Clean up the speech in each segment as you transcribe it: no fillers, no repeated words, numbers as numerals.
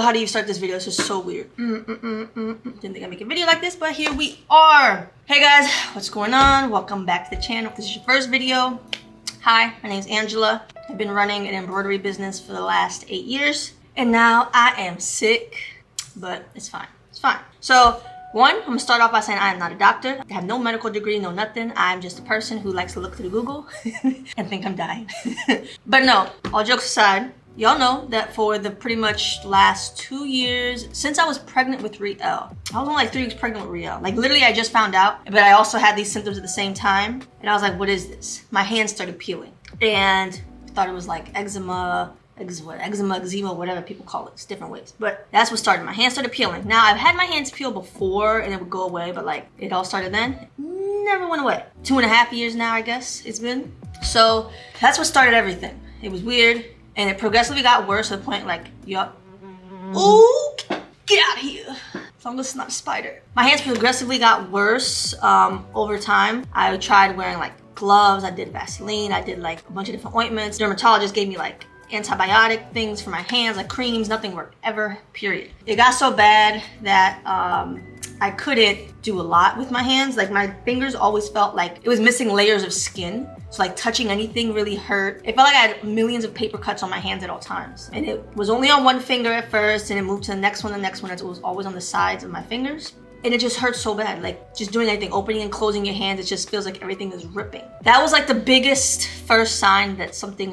how do you start this video? This is so weird. Didn't think I'd make a video like this, but here we are. Hey guys, what's going on? Welcome back to the channel. If this is your first video, hi, my name is Angela. I've been running an embroidery business for the last 8 years, and now I am sick, but it's fine. It's fine. So, one, I'm gonna start off by saying I am not a doctor. I have no medical degree, no nothing. I'm just a person who likes to look through Google and think I'm dying. But no, all jokes aside, y'all know that for the pretty much last 2 years, since I was pregnant with Riel, I was only like 3 weeks pregnant with Riel. Like literally I just found out, but I also had these symptoms at the same time. And I was like, what is this? My hands started peeling. And I thought it was like eczema, whatever people call it. It's different ways. But that's what started. My hands started peeling. Now I've had my hands peel before and it would go away, but like it all started then. Never went away. 2.5 years now, I guess it's been. So that's what started everything. It was weird. And it progressively got worse to the point like, yup. Ooh, get out of here. So I'm just not a spider. My hands progressively got worse over time. I tried wearing like gloves. I did Vaseline. I did like a bunch of different ointments. Dermatologist gave me like antibiotic things for my hands, like creams. Nothing worked ever, period. It got so bad that I couldn't do a lot with my hands. Like my fingers always felt like it was missing layers of skin. So like touching anything really hurt. It felt like I had millions of paper cuts on my hands at all times. And it was only on one finger at first and it moved to the next one. It was always on the sides of my fingers. And it just hurt so bad. Like just doing anything, opening and closing your hands, it just feels like everything is ripping. That was like the biggest first sign that something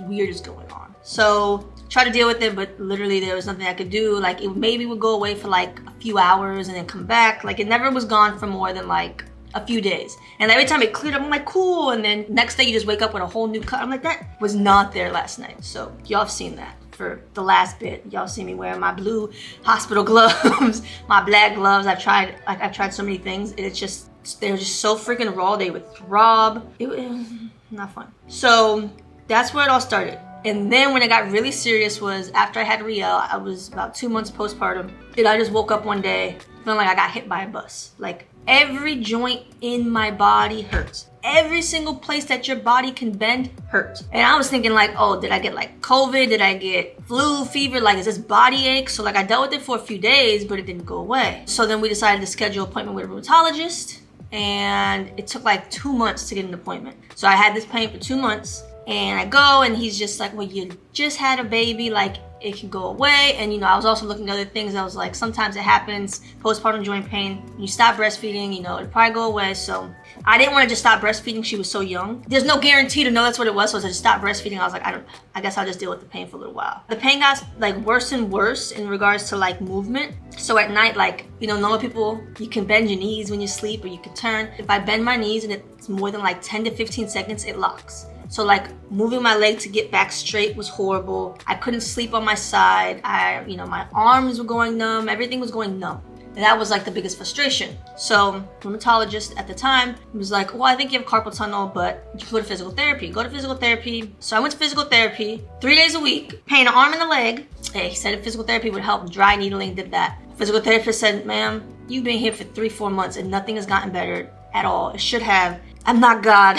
weird is going on. So try to deal with it, but literally there was nothing I could do. Like it maybe would go away for like a few hours and then come back. Like it never was gone for more than like a few days. And every time it cleared up, I'm like, cool. And then next day you just wake up with a whole new cut. I'm like, that was not there last night. So y'all have seen that for the last bit. Y'all see me wearing my blue hospital gloves, my black gloves. I've tried so many things. And they're just so freaking raw. They would throb. It was not fun. So that's where it all started. And then when it got really serious was after I had Riel, I was about 2 months postpartum. And I just woke up one day feeling like I got hit by a bus. Like every joint in my body hurts. Every single place that your body can bend hurts. And I was thinking like, oh, did I get like COVID? Did I get flu, fever? Like, is this body ache? So like I dealt with it for a few days, but it didn't go away. So then we decided to schedule an appointment with a rheumatologist. And it took like 2 months to get an appointment. So I had this pain for 2 months. And I go and he's just like, well, you just had a baby, like it can go away. And you know, I was also looking at other things. I was like, sometimes it happens, postpartum joint pain. When you stop breastfeeding, you know, it'll probably go away. So I didn't want to just stop breastfeeding. She was so young. There's no guarantee to know that's what it was. So to just stop breastfeeding, I was like, I guess I'll just deal with the pain for a little while. The pain got like worse and worse in regards to like movement. So at night, like, you know, normal people, you can bend your knees when you sleep or you can turn. If I bend my knees and it's more than like 10 to 15 seconds, it locks. So like moving my leg to get back straight was horrible. I couldn't sleep on my side. My arms were going numb. Everything was going numb. And that was like the biggest frustration. So rheumatologist at the time was like, well, I think you have carpal tunnel, but you can go to physical therapy. Go to physical therapy. So I went to physical therapy 3 days a week, pain an arm and a leg. Hey, he said physical therapy would help, dry needling, did that. Physical therapist said, ma'am, you've been here for 3-4 months and nothing has gotten better at all. It should have. I'm not God.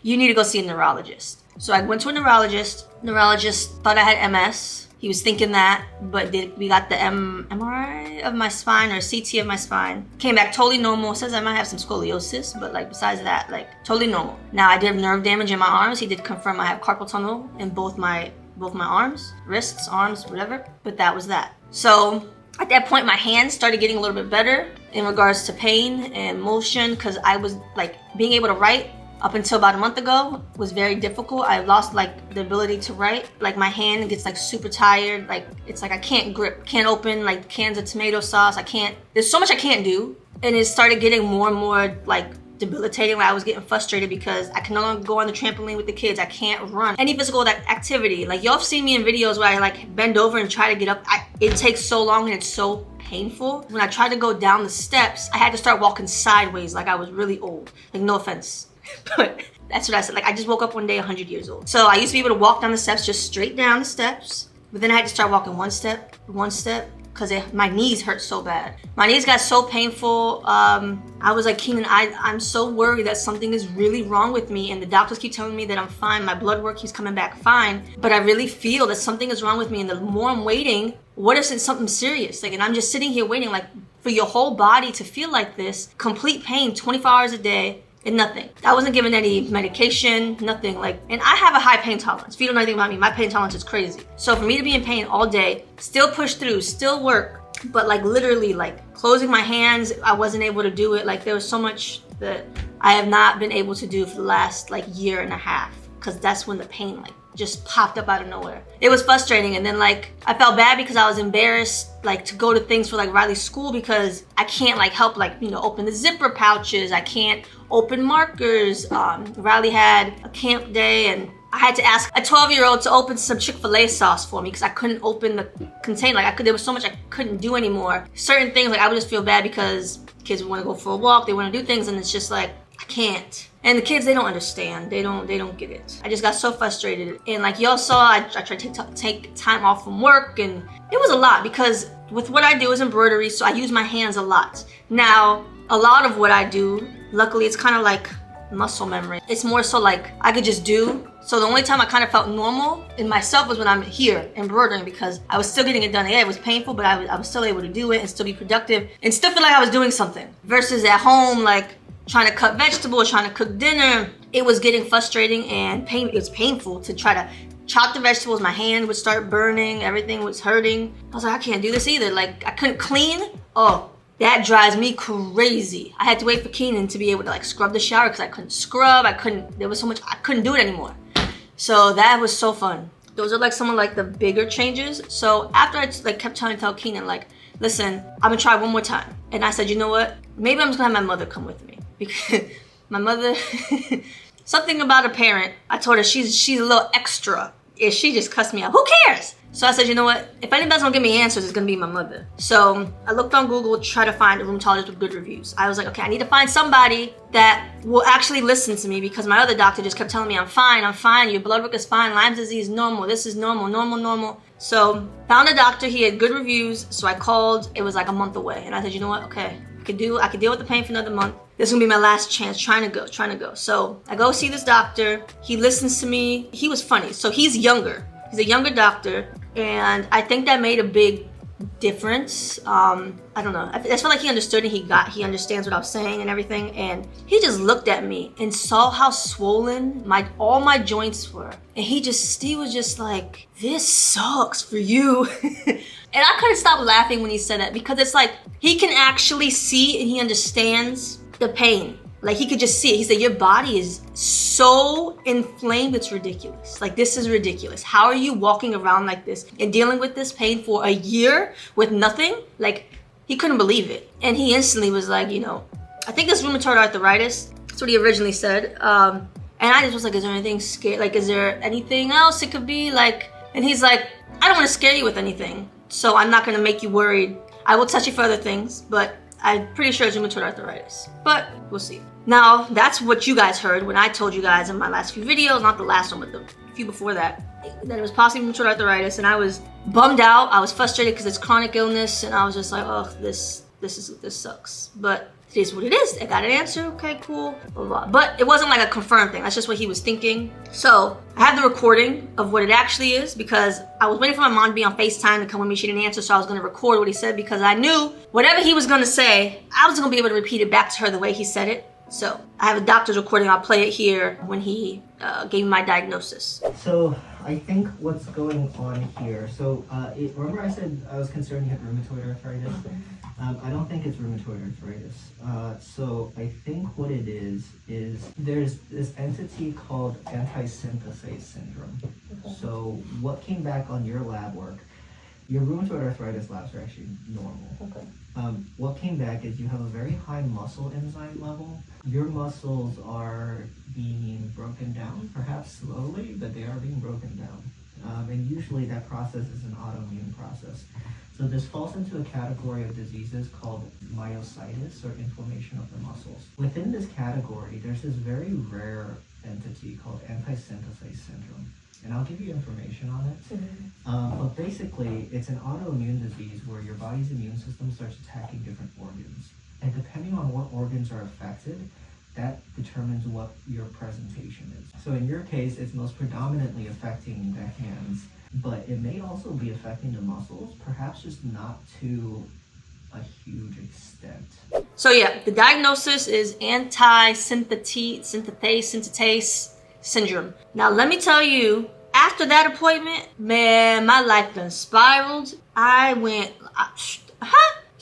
You need to go see a neurologist. So I went to a neurologist. Neurologist thought I had MS. He was thinking that, but we got the MRI of my spine or CT of my spine. Came back totally normal. Says I might have some scoliosis, but like besides that, like totally normal. Now I did have nerve damage in my arms. He did confirm I have carpal tunnel in both my arms, wrists, arms, whatever. But that was that. So at that point, my hands started getting a little bit better in regards to pain and motion because I was like being able to write up until about a month ago was very difficult. I lost like the ability to write. Like my hand gets like super tired. Like it's like I can't grip, can't open like cans of tomato sauce. There's so much I can't do. And it started getting more and more like debilitating where I was getting frustrated because I can no longer go on the trampoline with the kids. I can't run any physical activity. Like y'all have seen me in videos where I like bend over and try to get up. It takes so long and it's so painful. When I tried to go down the steps, I had to start walking sideways like I was really old. Like no offense, but that's what I said. Like I just woke up one day 100 years old. So I used to be able to walk down the steps, just straight down the steps. But then I had to start walking one step, because my knees hurt so bad. My knees got so painful. I was like, Keenan, I'm so worried that something is really wrong with me, and the doctors keep telling me that I'm fine. My blood work keeps coming back fine, but I really feel that something is wrong with me, and the more I'm waiting, what if it's something serious? Like, and I'm just sitting here waiting, like, for your whole body to feel like this, complete pain 24 hours a day, and nothing. I wasn't given any medication, nothing. Like, and I have a high pain tolerance. If you don't know anything about me, my pain tolerance is crazy. So for me to be in pain all day, still push through, still work, but like literally like closing my hands, I wasn't able to do it. Like, there was so much that I have not been able to do for the last like year and a half, because that's when the pain like just popped up out of nowhere. It was frustrating. And then like I felt bad because I was embarrassed like to go to things for like Riley's school, because I can't like help like, you know, open the zipper pouches. I can't open markers. Riley had a camp day and I had to ask a 12-year-old to open some Chick-fil-A sauce for me because I couldn't open the container. Like, there was so much I couldn't do anymore. Certain things, like, I would just feel bad because kids want to go for a walk, they want to do things, and it's just like, I can't. And the kids, they don't understand. They don't get it. I just got so frustrated. And like y'all saw, I tried to take time off from work, and it was a lot because with what I do is embroidery, so I use my hands a lot. Now, a lot of what I do, luckily, it's kind of like muscle memory. It's more so like I could just do. So the only time I kind of felt normal in myself was when I'm here embroidering, because I was still getting it done. Yeah, it was painful, but I was still able to do it and still be productive and still feel like I was doing something. Versus at home, like trying to cut vegetables, trying to cook dinner, it was getting frustrating and it was painful to try to chop the vegetables. My hand would start burning, everything was hurting. I was like, I can't do this either. Like, I couldn't clean. Oh, that drives me crazy. I had to wait for Keenan to be able to like scrub the shower because I couldn't scrub. There was so much, I couldn't do it anymore. So that was so fun. Those are like some of like the bigger changes. So after I like kept trying to tell Keenan, like, listen, I'm gonna try one more time. And I said, you know what? Maybe I'm just gonna have my mother come with me, because my mother, something about a parent, I told her she's a little extra. If she just cussed me out, who cares? So I said, you know what? If anybody's gonna give me answers, it's gonna be my mother. So I looked on Google to try to find a rheumatologist with good reviews. I was like, okay, I need to find somebody that will actually listen to me, because my other doctor just kept telling me, I'm fine, your blood work is fine, Lyme's disease, normal, this is normal. So found a doctor, he had good reviews, so I called. It was like a month away, and I said, you know what? Okay, I could deal with the pain for another month. This is gonna be my last chance, trying to go. So I go see this doctor, he listens to me. He was funny, so he's younger. He's a younger doctor, and I think that made a big difference. I don't know. I felt like he understood, and he understands what I was saying and everything. And he just looked at me and saw how swollen all my joints were, and he was just like, "This sucks for you." And I couldn't stop laughing when he said that, because it's like he can actually see and he understands the pain. Like, he could just see it. He said, your body is so inflamed, it's ridiculous. Like, this is ridiculous. How are you walking around like this and dealing with this pain for a year with nothing? Like, he couldn't believe it. And he instantly was like, you know, I think it's rheumatoid arthritis. That's what he originally said. And I just was like, is there anything scary? Like, is there anything else it could be? Like, and he's like, I don't want to scare you with anything, so I'm not going to make you worried. I will touch you for other things, but I'm pretty sure it's rheumatoid arthritis, but we'll see. Now, that's what you guys heard when I told you guys in my last few videos, not the last one, but the few before that it was possibly rheumatoid arthritis, and I was bummed out. I was frustrated because it's chronic illness, and I was just like, oh, this sucks. But it is what it is. I got an answer. Okay, cool. Blah, blah. But it wasn't like a confirmed thing. That's just what he was thinking. So I have the recording of what it actually is, because I was waiting for my mom to be on FaceTime to come with me. She didn't answer, so I was going to record what he said, because I knew whatever he was going to say, I was going to be able to repeat it back to her the way he said it. So I have a doctor's recording. I'll play it here when he gave me my diagnosis. So I think what's going on here, so remember I said I was concerned you had rheumatoid arthritis? I don't think it's rheumatoid arthritis. So I think what it is there's this entity called Antisynthetase syndrome. Okay. So what came back on your lab work, your rheumatoid arthritis labs are actually normal. Okay. What came back is you have a very high muscle enzyme level. Your muscles are being broken down, perhaps slowly, but they are being broken down. And usually that process is an autoimmune process. So this falls into a category of diseases called myositis, or inflammation of the muscles. Within this category, there's this very rare entity called antisynthetase syndrome. and I'll give you information on it. But basically, it's an autoimmune disease where your body's immune system starts attacking different organs. And depending on what organs are affected, that determines what your presentation is. So in your case, it's most predominantly affecting the hands, but it may also be affecting the muscles, perhaps just not to a huge extent. So yeah, the diagnosis is Antisynthetase syndrome. Now let me tell you, after that appointment, man, my life done spiraled. I went,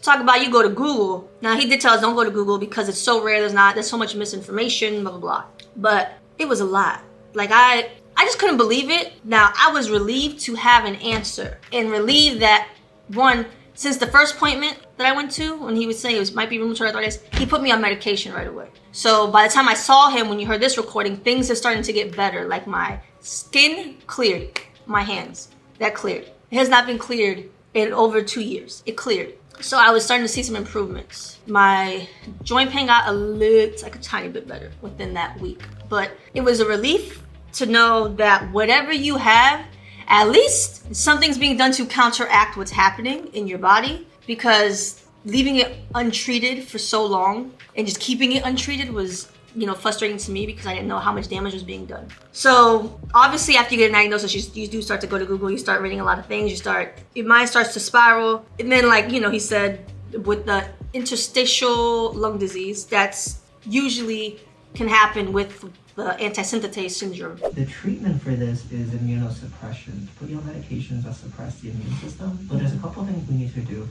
talk about you go to Google. Now he did tell us don't go to Google because it's so rare, there's so much misinformation, blah, blah, blah. But it was a lot. Like I just couldn't believe it. Now I was relieved to have an answer and relieved that one, since the first appointment that I went to, when he was saying it might be rheumatoid arthritis, he put me on medication right away. So by the time I saw him, when you heard this recording, things are starting to get better. Like my skin cleared, my hands, that cleared. It has not been cleared in over 2 years. It cleared. So I was starting to see some improvements. My joint pain got like a tiny bit better within that week. But it was a relief to know that whatever you have, at least something's being done to counteract what's happening in your body, because leaving it untreated for so long and just keeping it untreated was, frustrating to me because I didn't know how much damage was being done. So obviously after you get a diagnosis, you do start to go to Google, you start reading a lot of things, your mind starts to spiral. And then he said with the interstitial lung disease, that's usually can happen with the antisynthetase syndrome. The treatment for this is immunosuppression, to put you on medications that suppress the immune system. But there's a couple things we need to do.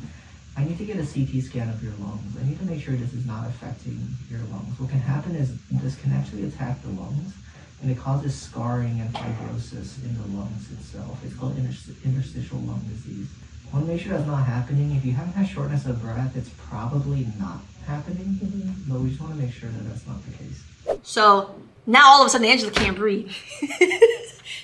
I need to get a CT scan of your lungs. I need to make sure this is not affecting your lungs. What can happen is this can actually attack the lungs, and it causes scarring and fibrosis in the lungs itself. It's called interstitial lung disease. I want to make sure that's not happening. If you haven't had shortness of breath, it's probably not happening, but we just want to make sure that that's not the case. So now all of a sudden Angela can't breathe.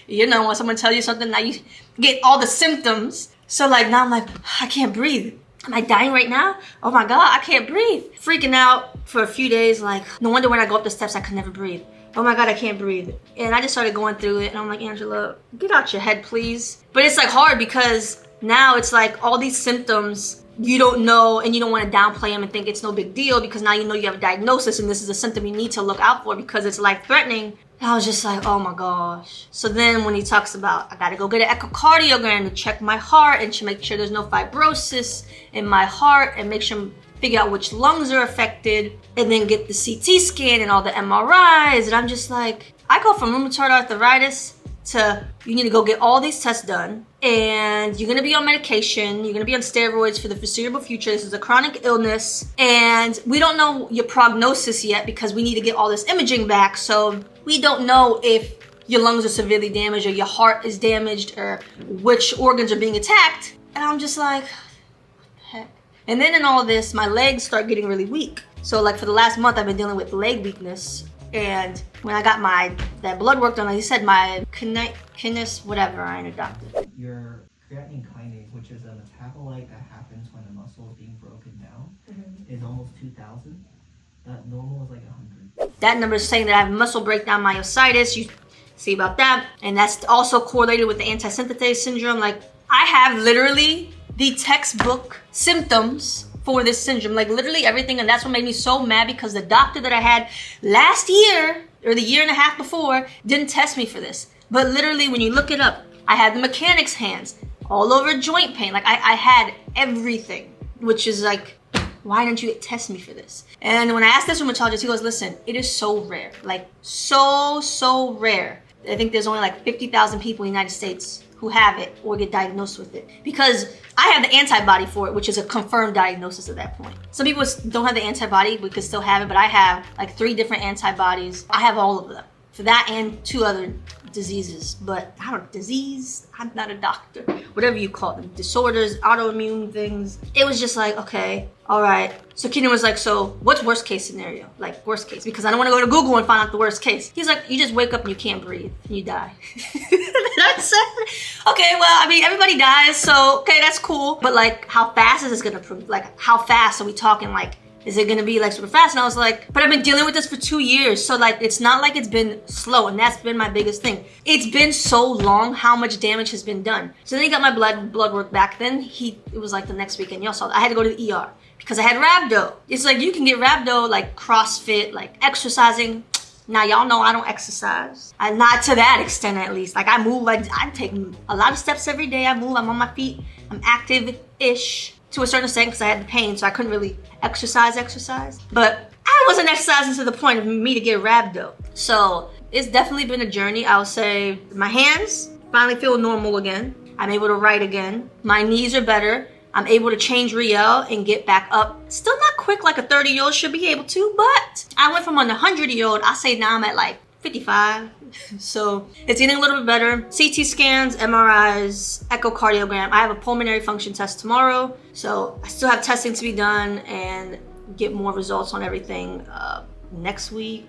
When someone tells you something, now you get all the symptoms. So now I'm like, I can't breathe. Am I dying right now? Oh my God, I can't breathe. Freaking out for a few days, no wonder when I go up the steps, I could never breathe. Oh my God, I can't breathe. And I just started going through it, and I'm like, Angela, get out your head, please. But it's hard because now it's all these symptoms you don't know, and you don't want to downplay them and think it's no big deal, because now you have a diagnosis and this is a symptom you need to look out for because it's life-threatening. And I was just like, oh my gosh. So then when he talks about, I gotta go get an echocardiogram to check my heart and to make sure there's no fibrosis in my heart and figure out which lungs are affected, and then get the CT scan and all the MRIs. And I'm just like, I go from rheumatoid arthritis to, you need to go get all these tests done, and you're gonna be on medication, you're gonna be on steroids for the foreseeable future. This is a chronic illness, and we don't know your prognosis yet because we need to get all this imaging back. So we don't know if your lungs are severely damaged or your heart is damaged or which organs are being attacked. And I'm just like, what the heck? And then in all this, my legs start getting really weak. So for the last month, I've been dealing with leg weakness. And when I got that blood work done, he said my kinase, whatever, I ain't a doctor. Your creatine kinase, which is a metabolite that happens when a muscle is being broken down, is almost 2,000. Normal is 100. That number is saying that I have muscle breakdown myositis. You see about that. And that's also correlated with the antisynthetase syndrome. I have literally the textbook symptoms for this syndrome, literally everything. And that's what made me so mad, because the doctor that I had last year or the year and a half before didn't test me for this. But literally when you look it up, I had the mechanic's hands, all over joint pain. I had everything, which is why didn't you test me for this? And when I asked this rheumatologist, he goes, listen, it is so rare, so rare. I think there's only 50,000 people in the United States who have it or get diagnosed with it, because I have the antibody for it, which is a confirmed diagnosis at that point. Some people don't have the antibody, we could still have it, but I have 3 different antibodies. I have all of them for that and 2 other diseases, but I don't disease, I'm not a doctor, whatever you call them, disorders, autoimmune things. It was just okay, all right. So Keenan was so what's worst case scenario? Worst case, because I don't want to go to Google and find out the worst case. He's you just wake up and you can't breathe and you die. I said, okay, well, everybody dies, so okay, that's cool. But how fast is this gonna prove? How fast are we talking? Is it gonna be like super fast? And I was like, but I've been dealing with this for 2 years. So like, it's not like it's been slow. And that's been my biggest thing. It's been so long how much damage has been done. So then he got my blood work back. Then it was like the next weekend. Y'all saw that. I had to go to the ER because I had rhabdo. It's like, you can get rhabdo like CrossFit, like exercising. Now, y'all know I don't exercise. Not to that extent, at least. Like, I move, like, I take a lot of steps every day. I move, I'm on my feet. I'm active-ish to a certain extent because I had the pain, so I couldn't really exercise. But I wasn't exercising to the point of me to get rhabdo. So, it's definitely been a journey. I would say my hands finally feel normal again. I'm able to write again. My knees are better. I'm able to change Riel and get back up. Still not quick like a 30-year-old should be able to, but I went from a 100-year-old, I say now I'm at like 55. So it's getting a little bit better. CT scans, MRIs, echocardiogram. I have a pulmonary function test tomorrow. So I still have testing to be done and get more results on everything next week,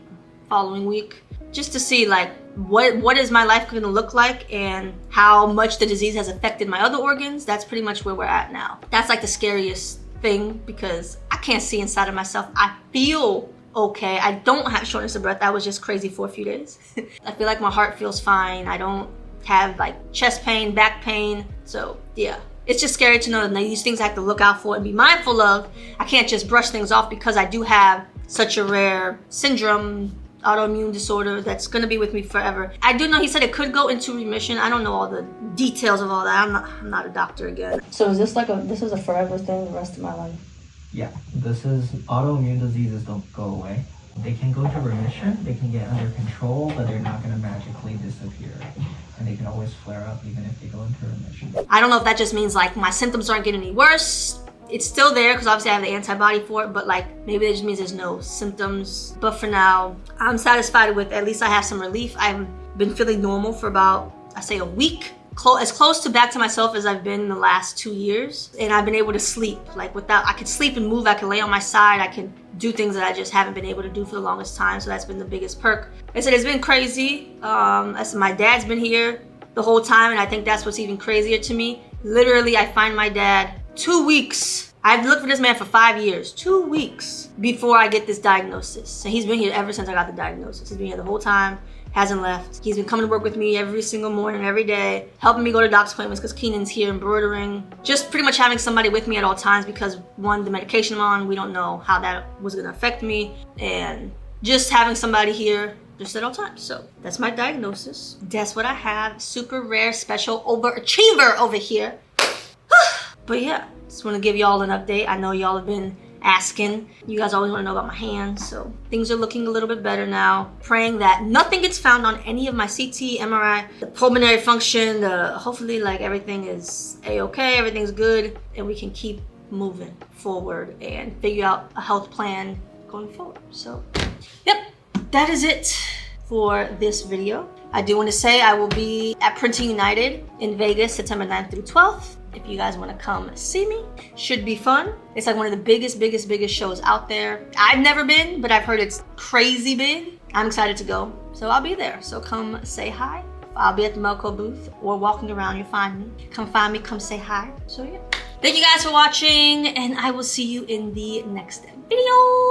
following week, just to see like what is my life going to look like and how much the disease has affected my other organs. That's pretty much where we're at now. That's like the scariest thing because I can't see inside of myself. I feel okay. I don't have shortness of breath. I was just crazy for a few days. I feel like my heart feels fine. I don't have like chest pain, back pain. So yeah, it's just scary to know that these things I have to look out for and be mindful of. I can't just brush things off because I do have such a rare syndrome, autoimmune disorder that's going to be with me forever. I do know he said it could go into remission. I don't know all the details of all that. I'm not a doctor again. So is this like this is a forever thing the rest of my life? Yeah, this is autoimmune diseases don't go away. They can go to remission, they can get under control, but they're not going to magically disappear. And they can always flare up even if they go into remission. I don't know if that just means like my symptoms aren't getting any worse. It's still there because obviously I have the antibody for it, but like maybe it just means there's no symptoms. But for now, I'm satisfied with at least I have some relief. I've been feeling normal for about, I say a week. As close to back to myself as I've been in the last 2 years. And I've been able to sleep. Like I could sleep and move, I can lay on my side, I can do things that I just haven't been able to do for the longest time. So that's been the biggest perk. I said it's been crazy. My dad's been here the whole time, and I think that's what's even crazier to me. Literally, I find my dad 2 weeks. I've looked for this man for 5 years. 2 weeks before I get this diagnosis. And he's been here ever since I got the diagnosis. He's been here the whole time, hasn't left. He's been coming to work with me every single morning, every day, helping me go to doctor's appointments because Keenan's here embroidering. Just pretty much having somebody with me at all times because one, the medication I'm on, we don't know how that was gonna affect me. And just having somebody here just at all times. So that's my diagnosis. That's what I have. Super rare, special overachiever over here. But yeah, just want to give y'all an update. I know y'all have been asking. You guys always want to know about my hands. So things are looking a little bit better now. Praying that nothing gets found on any of my CT, MRI, the pulmonary function, hopefully like everything is A-okay, everything's good, and we can keep moving forward and figure out a health plan going forward. So, yep, that is it for this video. I do want to say I will be at Printing United in Vegas, September 9th through 12th. If you guys want to come see me, should be fun. It's like one of the biggest shows out there. I've never been, but I've heard it's crazy big. I'm excited to go, so I'll be there. So come say hi. I'll be at the Melco booth or walking around. You'll find me. Come find me, come say hi. So yeah. Thank you guys for watching, and I will see you in the next video.